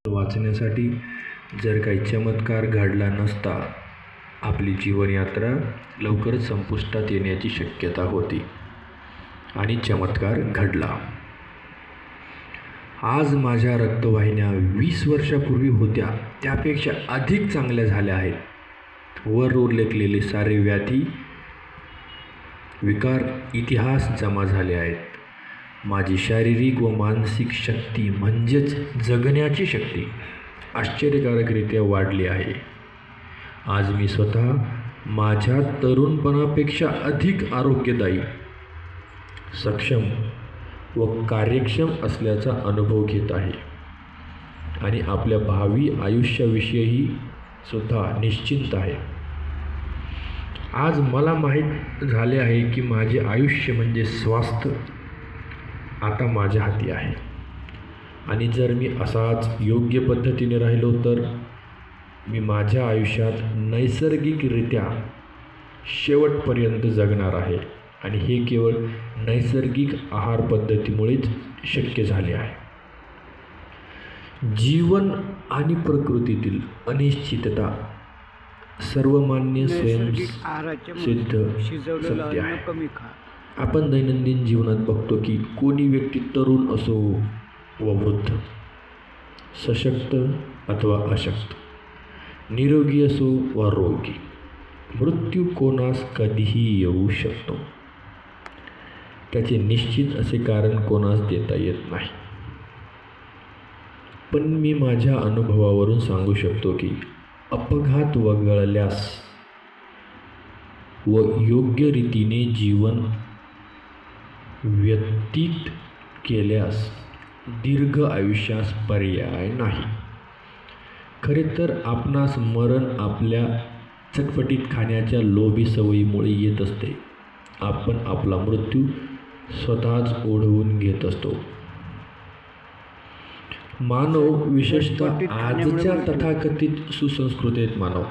वाचण्यासाठी जर काही चमत्कार घडला नसता, आपली जीवनयात्रा लवकरच संपुष्टात येण्याची शक्यता होती. आणि चमत्कार घडला. आज माझ्या रक्तवाहिन्या 20 वर्षापूर्वी होत्या त्यापेक्षा अधिक चांगल्या झाल्या आहेत. वर उल्लेखलेले सारे व्याधी, विकार, इतिहास जमा झाले आहेत. माझी शारीरिक व मानसिक शक्ती म्हणजेच जगण्याची शक्ती आश्चर्यकारकरित्या वाढली आहे. आज मी स्वतः माझ्या तरुणपणापेक्षा अधिक आरोग्यदायी, सक्षम व कार्यक्षम असल्याचा अनुभव घेत आहे आणि आपल्या भावी आयुष्याविषयीही सुद्धा निश्चिंत आहे. आज मला माहीत झाले आहे की माझे आयुष्य म्हणजे स्वास्थ्य आता माझ्या हाती आहे आणि जर मी असाच योग्य पद्धतीने राहिलो तर मी माझ्या आयुष्यात नैसर्गिकरित्या शेवटपर्यंत जगणार आहे आणि हे केवळ नैसर्गिक आहार पद्धतीमुळेच शक्य झाले आहे. जीवन आणि प्रकृतीतील अनिश्चितता सर्वमान्य स्वयंसिद्ध सत्य आहे. आपण दैनंदिन जीवनात बघतो की कोणी व्यक्ती तरुण असो व वृद्ध, सशक्त अथवा अशक्त, निरोगी असो वा रोगी, मृत्यू कोणास कधीही येऊ शकतो. त्याचे निश्चित असे कारण कोणास देता येत नाही. पण मी माझ्या अनुभवावरून सांगू शकतो की अपघात वगळल्यास व योग्य रीतीने जीवन व्यतीत केल्यास दीर्घ आयुष्यास पर्याय नाही. खरे तर आपणास मरण आपल्या चटपटीत खाण्याच्या लोभी सवयीमुळे येत असते. आपण आपला मृत्यू स्वतःच ओढवून घेत असतो. मानव, विशेषतः आजच्या तथाकथित सुसंस्कृत मानव,